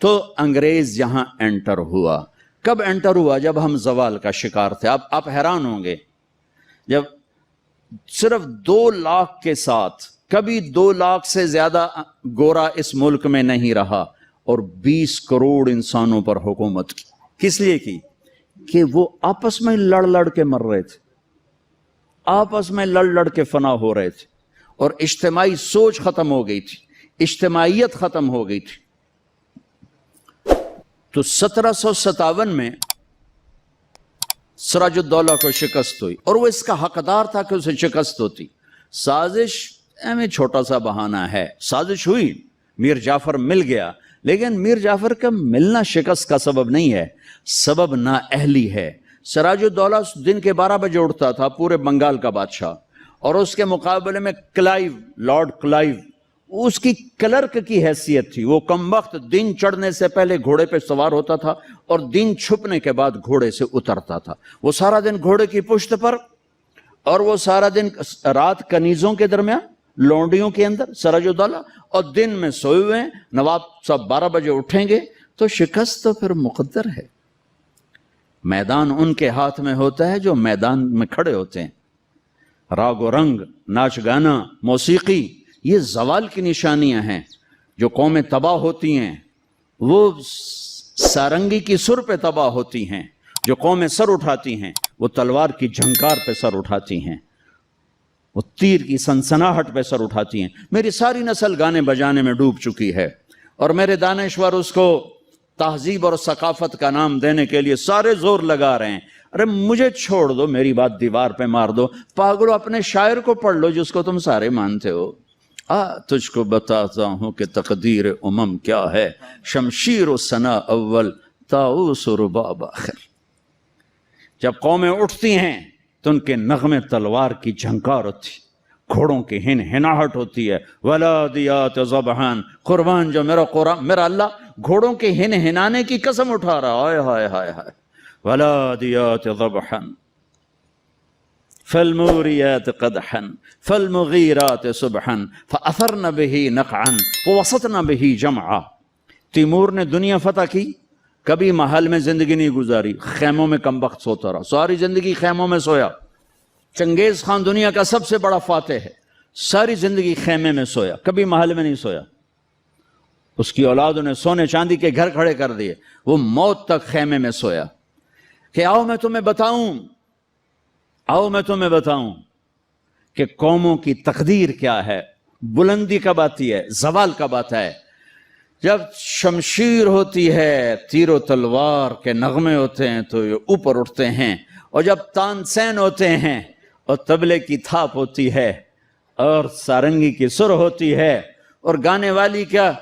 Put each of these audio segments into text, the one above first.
تو انگریز یہاں انٹر ہوا. کب انٹر ہوا؟ جب ہم زوال کا شکار تھے. اب آپ حیران ہوں گے، جب صرف 2 لاکھ کے ساتھ، کبھی 2 لاکھ سے زیادہ گورا اس ملک میں نہیں رہا، اور 20 کروڑ انسانوں پر حکومت کی. کس لیے کی؟ کہ وہ آپس میں لڑ لڑ کے مر رہے تھے، آپس میں لڑ لڑ کے فنا ہو رہے تھے، اور اجتماعی سوچ ختم ہو گئی تھی، اجتماعیت ختم ہو گئی تھی. تو 1757 میں سراج الدولہ کو شکست ہوئی، اور وہ اس کا حقدار تھا کہ اسے شکست ہوتی. سازش میں چھوٹا سا بہانہ ہے، سازش ہوئی، میر جعفر مل گیا، لیکن میر جعفر کا ملنا شکست کا سبب نہیں ہے، سبب نااہلی ہے. سراج الدولہ دن کے 12 بجے اٹھتا تھا، پورے بنگال کا بادشاہ، اور اس کے مقابلے میں کلائیو، لارڈ کلائیو، اس کی کلرک کی حیثیت تھی. وہ کم وقت دن چڑھنے سے پہلے گھوڑے پہ سوار ہوتا تھا، اور دن چھپنے کے بعد گھوڑے سے اترتا تھا. وہ سارا دن گھوڑے کی پشت پر، اور وہ سارا دن رات کنیزوں کے درمیان، لونڈیوں کے اندر سراج الدولہ، اور دن میں سوئے ہوئے ہیں. نواب صاحب 12 بجے اٹھیں گے تو شکست تو پھر مقدر ہے. میدان ان کے ہاتھ میں ہوتا ہے جو میدان میں کھڑے ہوتے ہیں. راگ و رنگ، ناچ گانا، موسیقی، یہ زوال کی نشانیاں ہیں. جو قومیں تباہ ہوتی ہیں وہ سارنگی کی سر پہ تباہ ہوتی ہیں، جو قومیں سر اٹھاتی ہیں وہ تلوار کی جھنکار پہ سر اٹھاتی ہیں، وہ تیر کی سنسناہٹ پہ سر اٹھاتی ہیں. میری ساری نسل گانے بجانے میں ڈوب چکی ہے، اور میرے دانشور اس کو تہذیب اور ثقافت کا نام دینے کے لیے سارے زور لگا رہے ہیں. ارے مجھے چھوڑ دو، میری بات دیوار پہ مار دو. پاگلو، اپنے شاعر کو پڑھ لو جس کو تم سارے مانتے ہو. تجھ کو بتاتا ہوں کہ تقدیر امم کیا ہے، شمشیر و ثنا اول، طاؤس و رباب آخر. جب قومیں اٹھتی ہیں تو ان کے نغمے تلوار کی جھنکار ہوتی، گھوڑوں کی ہن ہناہٹ ہوتی ہے. ولادیات ذبحان، قربان جو میرا اللہ گھوڑوں کے ہن ہنانے کی قسم اٹھا رہا. ہائے ہائے ہائے ہائے. ولادیات ذبحان فالموریات قدحا فالمغیرات صبحا فاثرن به نقعا ووسطن به جمعا. تیمور نے دنیا فتح کی، کبھی محل میں زندگی نہیں گزاری، خیموں میں کم وقت سوتا رہا، ساری زندگی خیموں میں سویا. چنگیز خان دنیا کا سب سے بڑا فاتح ہے، ساری زندگی خیمے میں سویا، کبھی محل میں نہیں سویا. اس کی اولادوں نے سونے چاندی کے گھر کھڑے کر دیے، وہ موت تک خیمے میں سویا. کہ آؤ میں تمہیں بتاؤں کہ قوموں کی تقدیر کیا ہے، بلندی کب آتی ہے، زوال کب آتا ہے. جب شمشیر ہوتی ہے، تیر و تلوار کے نغمے ہوتے ہیں تو یہ اوپر اٹھتے ہیں، اور جب تانسین ہوتے ہیں اور طبلے کی تھاپ ہوتی ہے اور سارنگی کی سر ہوتی ہے اور گانے والی کیا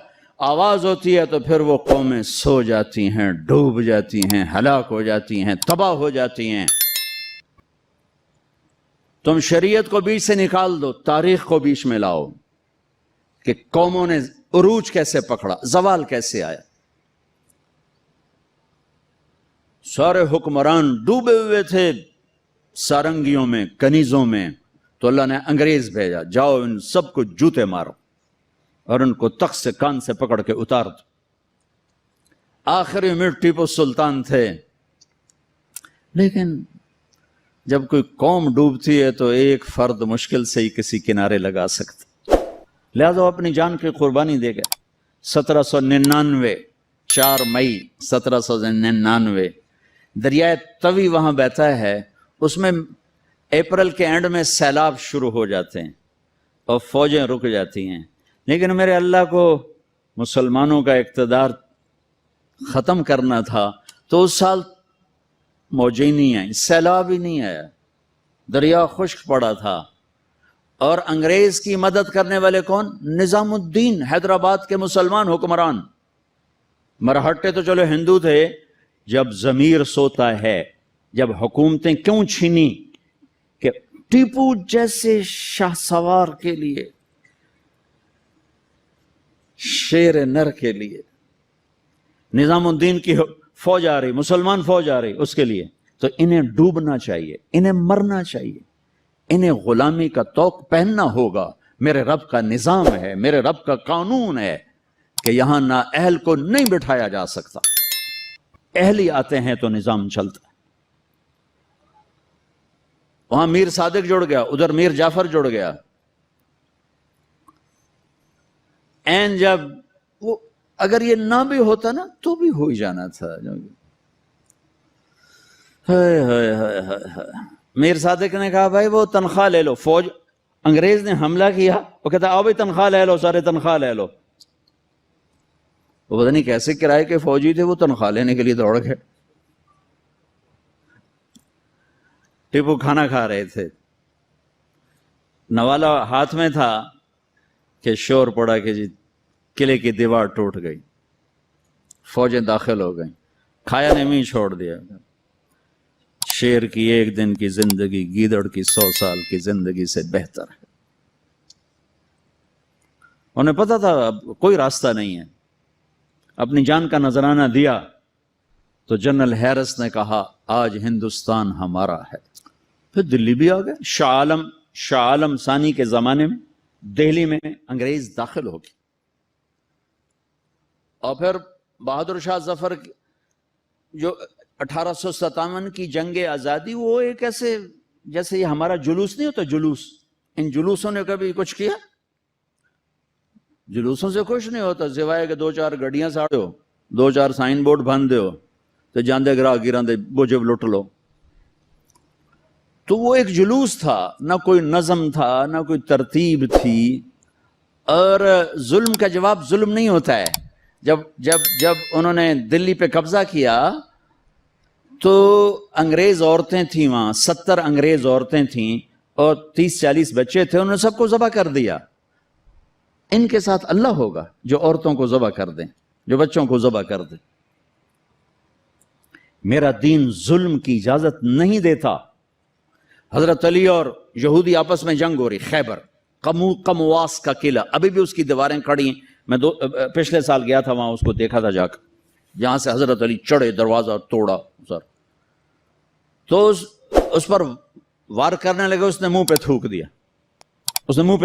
آواز ہوتی ہے، تو پھر وہ قومیں سو جاتی ہیں، ڈوب جاتی ہیں، ہلاک ہو جاتی ہیں، تباہ ہو جاتی ہیں. تم شریعت کو بیچ سے نکال دو، تاریخ کو بیچ میں لاؤ کہ قوموں نے عروج کیسے پکڑا، زوال کیسے آیا. سارے حکمران ڈوبے ہوئے تھے سارنگیوں میں، کنیزوں میں، تو اللہ نے انگریز بھیجا، جاؤ ان سب کو جوتے مارو اور ان کو تخت سے کان سے پکڑ کے اتار دو. آخری میں ٹیپو سلطان تھے، لیکن جب کوئی قوم ڈوبتی ہے تو ایک فرد مشکل سے ہی کسی کنارے لگا سکتا، لہذا وہ اپنی جان کی قربانی دے گئے. 1799 4 مئی 1799 دریائے توی وہاں بہتا ہے، اس میں اپریل کے اینڈ میں سیلاب شروع ہو جاتے ہیں اور فوجیں رک جاتی ہیں. لیکن میرے اللہ کو مسلمانوں کا اقتدار ختم کرنا تھا، تو اس سال موجیں نہیں آئیں، سیلاب ہی نہیں آیا، دریا خشک پڑا تھا. اور انگریز کی مدد کرنے والے کون؟ نظام الدین، حیدرآباد کے مسلمان حکمران. مرہٹے تو چلو ہندو تھے. جب ضمیر سوتا ہے، جب حکومتیں کیوں چھینی؟ کہ ٹیپو جیسے شاہ سوار کے لیے، شیر نر کے لیے نظام الدین کی فوج آ رہی، مسلمان فوج آ رہی، اس کے لیے تو انہیں ڈوبنا چاہیے، انہیں مرنا چاہیے، انہیں غلامی کا طوق پہننا ہوگا. میرے رب کا نظام ہے، میرے رب کا قانون ہے کہ یہاں نا اہل کو نہیں بٹھایا جا سکتا، اہل ہی آتے ہیں تو نظام چلتا ہے۔ وہاں میر صادق جڑ گیا، ادھر میر جعفر جڑ گیا۔ این جب وہ اگر یہ نہ بھی ہوتا نا تو بھی ہو ہی جانا تھا۔ میر صادق نے کہا بھائی وہ تنخواہ لے لو، فوج انگریز نے حملہ کیا، وہ کہتا آؤ بھائی تنخواہ لے لو، سارے تنخواہ لے لو۔ وہ پتہ نہیں کیسے کرائے کے فوجی تھے، وہ تنخواہ لینے کے لیے دوڑ گئے۔ ٹیپو کھانا کھا رہے تھے، نوالا ہاتھ میں تھا کہ شور پڑا کہ جی قلعے کی دیوار ٹوٹ گئی، فوجیں داخل ہو گئیں، کھایا نے بھی چھوڑ دیا۔ شیر کی ایک دن کی زندگی گیدڑ کی 100 سال کی زندگی سے بہتر ہے۔ انہیں پتا تھا اب کوئی راستہ نہیں ہے، اپنی جان کا نذرانہ دیا تو جنرل ہیرس نے کہا آج ہندوستان ہمارا ہے۔ پھر دلی بھی آ گئے۔ شاہ عالم ثانی کے زمانے میں دہلی میں انگریز داخل ہو گئے، اور پھر بہادر شاہ ظفر جو 1857 کی جنگ آزادی، وہ ایک ایسے جیسے یہ ہمارا جلوس نہیں ہوتا، جلوس، ان جلوسوں نے کبھی کچھ کیا؟ جلوسوں سے کچھ نہیں ہوتا سوائے کہ 2-4 گڈیاں ساڑو، 2-4 سائن بورڈ بن دیو تو جاندے گراہ گیران دے بوجھے لٹ لو۔ تو وہ ایک جلوس تھا، نہ کوئی نظم تھا، نہ کوئی ترتیب تھی۔ اور ظلم کا جواب ظلم نہیں ہوتا ہے۔ جب انہوں نے دلی پہ قبضہ کیا تو انگریز عورتیں تھیں وہاں، 70 انگریز عورتیں تھیں اور 30-40 بچے تھے، انہوں نے سب کو ذبح کر دیا۔ ان کے ساتھ اللہ ہوگا جو عورتوں کو ذبح کر دیں، جو بچوں کو ذبح کر دیں۔ میرا دین ظلم کی اجازت نہیں دیتا۔ حضرت علی اور یہودی آپس میں جنگ ہو رہی، خیبر قمواس کا قلعہ، ابھی بھی اس کی دیواریں کھڑی ہیں۔ میں پچھلے سال گیا تھا وہاں، اس کو دیکھا تھا جا کر، جہاں سے حضرت علی چڑھے، دروازہ توڑا سر، تو اس پر وار کرنے لگے، اس نے منہ پہ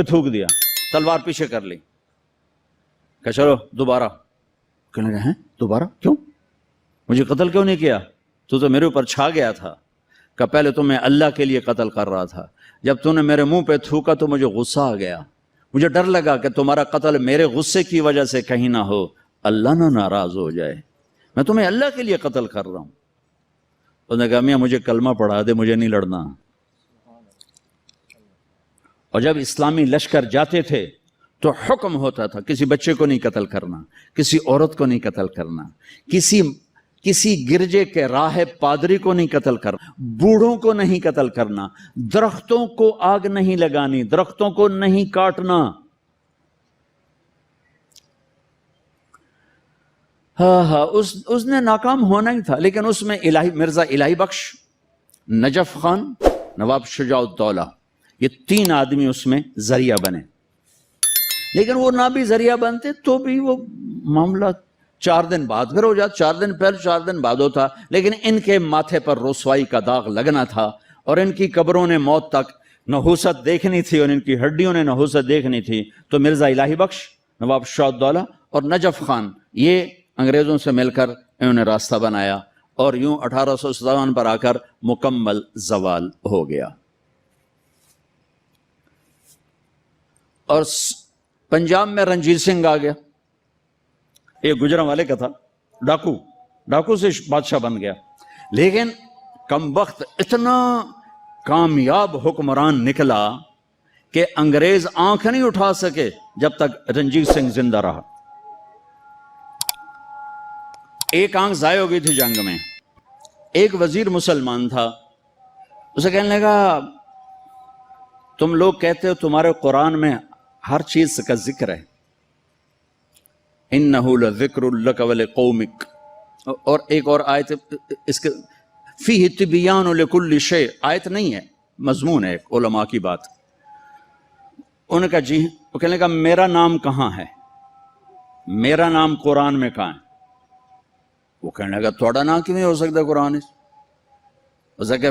تھوک دیا، تلوار پیچھے کر لی، کہ چلو دوبارہ۔ کہنے لگے ہیں دوبارہ کیوں؟ مجھے قتل کیوں نہیں کیا؟ تو میرے اوپر چھا گیا تھا، کہ پہلے تو میں اللہ کے لیے قتل کر رہا تھا، جب تو نے میرے منہ پہ تھوکا تو مجھے غصہ آ گیا، مجھے ڈر لگا کہ تمہارا قتل میرے غصے کی وجہ سے کہیں نہ ہو، اللہ نہ ناراض ہو جائے، میں تمہیں اللہ کے لیے قتل کر رہا ہوں۔ اس نے کہا میاں مجھے کلمہ پڑھا دے، مجھے نہیں لڑنا۔ اور جب اسلامی لشکر جاتے تھے تو حکم ہوتا تھا کسی بچے کو نہیں قتل کرنا، کسی عورت کو نہیں قتل کرنا، کسی گرجے کے راہب پادری کو نہیں قتل کرنا، بوڑھوں کو نہیں قتل کرنا، درختوں کو آگ نہیں لگانی، درختوں کو نہیں کاٹنا۔ اس نے ناکام ہونا ہی تھا، لیکن اس میں مرزا الہی بخش، نجف خان، نواب شجاع الدولہ، یہ 3 آدمی اس میں ذریعہ بنے۔ لیکن وہ نہ بھی ذریعہ بنتے تو بھی وہ معاملہ 4 دن بعد پھر ہو جاتا، 4 دن پہلے 4 دن بعد ہوتا، لیکن ان کے ماتھے پر رسوائی کا داغ لگنا تھا، اور ان کی قبروں نے موت تک نحوست دیکھنی تھی، اور ان کی ہڈیوں نے نحوست دیکھنی تھی۔ تو مرزا الہی بخش، نواب شجاع الدولہ اور نجف خان، یہ انگریزوں سے مل کر انہوں نے راستہ بنایا، اور یوں 1857 پر آ کر مکمل زوال ہو گیا۔ اور پنجاب میں رنجیت سنگھ آ گیا، ایک گجران والے کا تھا، ڈاکو سے بادشاہ بن گیا، لیکن کم وقت اتنا کامیاب حکمران نکلا کہ انگریز آنکھ نہیں اٹھا سکے جب تک رنجیت سنگھ زندہ رہا۔ ایک آنکھ ضائع ہو گئی تھی جنگ میں، ایک وزیر مسلمان تھا، اسے کہنے لگا تم لوگ کہتے ہو تمہارے قرآن میں ہر چیز کا ذکر ہے، انہو لذکر لک ولقومک، اور ایک اور آیت اس کے فیہ تبیان لکل شیء، آیت نہیں ہے، مضمون ہے، ایک علماء کی بات۔ انہوں نے کہا جی، وہ کہنے لگا میرا نام کہاں ہے، میرا نام قرآن میں کہاں ہے؟ وہ کہنے لگا توڑا نام کیوں ہو سکتا قرآن اس کہ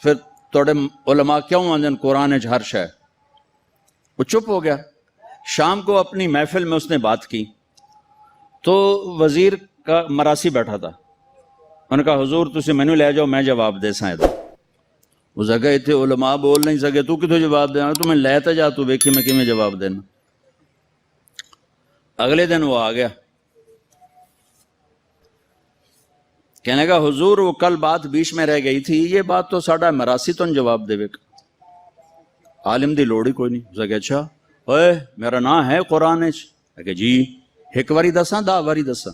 پھر توڑے علماء کیوں آندن قرآن ہر شے؟ وہ چپ ہو گیا۔ شام کو اپنی محفل میں اس نے بات کی، تو وزیر کا مراسی بیٹھا تھا، انہوں نے کہا حضور تسی مینو لے جاؤ میں جواب دے ساں۔ اس جگہ اتنے علماء بول نہیں سکے، تو کتوں جواب دینا، تو میں لے تا جا، تو ویکھی میں کیویں جواب دینا۔ اگلے دن وہ آ گیا، کہنے کا حضور وہ کل بات بیچ میں رہ گئی تھی، یہ بات تو ساڈا مراسی تو جواب دے گا، عالم دی لوڑ ہی کوئی نہیں۔ اس جگہ اچھا اوئے میرا نام ہے قرآن کہ جی ایک واری دساں 10 واری دساں؟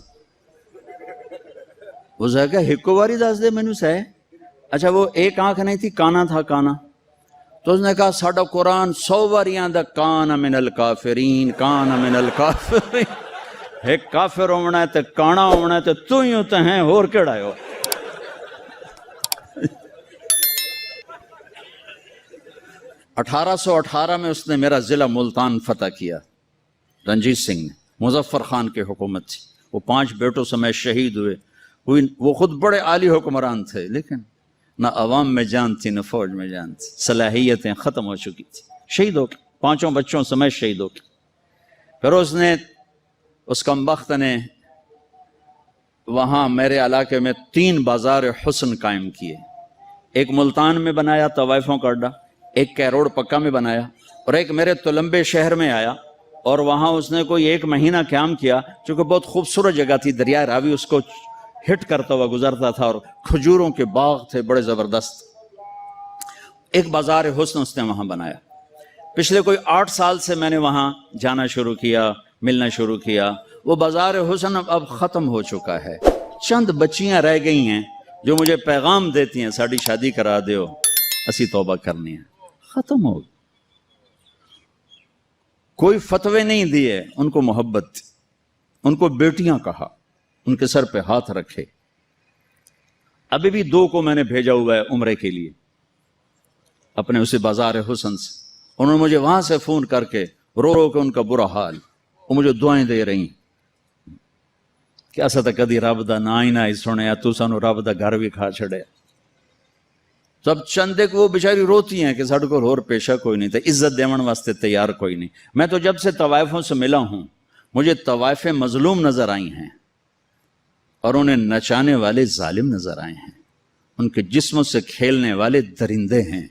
اس جگہ ایک واری دس دے مینوں سہ۔ اچھا وہ ایک آنکھ نہیں تھی، کانا تھا، کانا۔ تو اس نے کہا ساڈا قرآن 100 واریاں دا کان من الکافرین، کان من الکافرین، ایک کافر ہونا ہے تے کانا ہونا ہے تے تو ہی ہوتا ہے، اور کیڑا ہے؟ 1818 میں اس نے میرا ضلع ملتان فتح کیا، رنجیت سنگھ نے، مظفر خان کی حکومت تھی، وہ 5 بیٹوں سمیت شہید ہوئے۔ وہ خود بڑے عالی حکمران تھے، لیکن نہ عوام میں جان تھی نہ فوج میں جان تھی، صلاحیتیں ختم ہو چکی تھی، شہید ہو گئے، 5 بچوں سمیت شہید ہو گئے۔ پھر اس کمبخت نے وہاں میرے علاقے میں 3 بازار حسن قائم کیے، ایک ملتان میں بنایا طوائفوں کا اڈا، ایک کیروڑ پکا میں بنایا، اور ایک میرے تلمبے شہر میں آیا، اور وہاں اس نے کوئی 1 مہینہ قیام کیا، چونکہ بہت خوبصورت جگہ تھی، دریائے راوی اس کو ہٹ کرتا ہوا گزرتا تھا، اور کھجوروں کے باغ تھے بڑے زبردست۔ ایک بازار حسن اس نے وہاں بنایا۔ پچھلے کوئی 8 سال سے میں نے وہاں جانا شروع کیا، ملنا شروع کیا۔ وہ بازار حسن اب ختم ہو چکا ہے، چند بچیاں رہ گئی ہیں جو مجھے پیغام دیتی ہیں ساڑی شادی کرا دیو، اسی توبہ کرنی ہے، ختم ہو گئی۔ کوئی فتوے نہیں دیے، ان کو محبت تھی، ان کو بیٹیاں کہا، ان کے سر پہ ہاتھ رکھے۔ ابھی بھی 2 کو میں نے بھیجا ہوا ہے عمرے کے لیے اپنے اسی بازار حسن سے، انہوں نے مجھے وہاں سے فون کر کے رو رو کے ان کا برا حال، وہ مجھے دعائیں دے رہی ہیں کہ ایسا تو کدی رب دا نا ہی نہ سنیا، تو سانو رب دا گھر بھی کھا چھڑیا۔ سب چندے کو وہ بیچاری روتی ہیں کہ ساڈے کول ہور پیشہ کوئی نہیں تھا، عزت دیون واسطے تیار کوئی نہیں۔ میں تو جب سے طوائفوں سے ملا ہوں مجھے طوائفیں مظلوم نظر آئی ہیں، اور انہیں نچانے والے ظالم نظر آئے ہیں، ان کے جسموں سے کھیلنے والے درندے ہیں،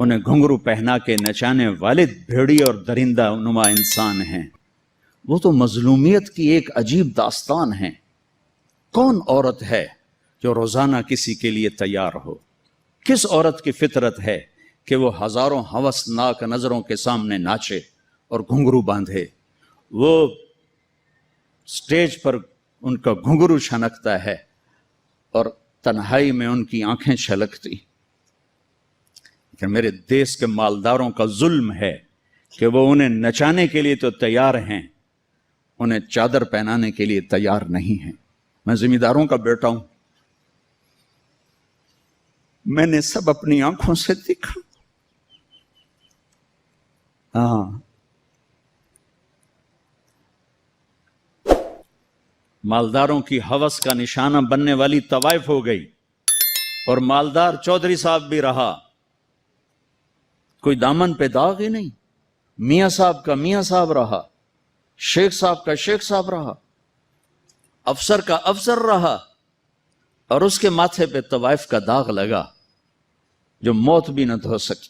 انہیں گھنگرو پہنا کے نچانے والے بھیڑی اور درندہ نما انسان ہیں۔ وہ تو مظلومیت کی ایک عجیب داستان ہے۔ کون عورت ہے جو روزانہ کسی کے لیے تیار ہو؟ کس عورت کی فطرت ہے کہ وہ ہزاروں ہوسناک نظروں کے سامنے ناچے اور گھنگرو باندھے؟ وہ سٹیج پر ان کا گھنگرو چھنکتا ہے اور تنہائی میں ان کی آنکھیں چھلکتی۔ لیکن میرے دیس کے مالداروں کا ظلم ہے کہ وہ انہیں نچانے کے لیے تو تیار ہیں، انہیں چادر پہنانے کے لیے تیار نہیں ہیں۔ میں زمینداروں کا بیٹا ہوں، میں نے سب اپنی آنکھوں سے دیکھا۔ ہاں، مالداروں کی ہوس کا نشانہ بننے والی طوائف ہو گئی، اور مالدار چودھری صاحب بھی رہا، کوئی دامن پہ داغ ہی نہیں۔ میاں صاحب کا میاں صاحب رہا، شیخ صاحب کا شیخ صاحب رہا، افسر کا افسر رہا، اور اس کے ماتھے پہ طوائف کا داغ لگا جو موت بھی نہ دھو سکی۔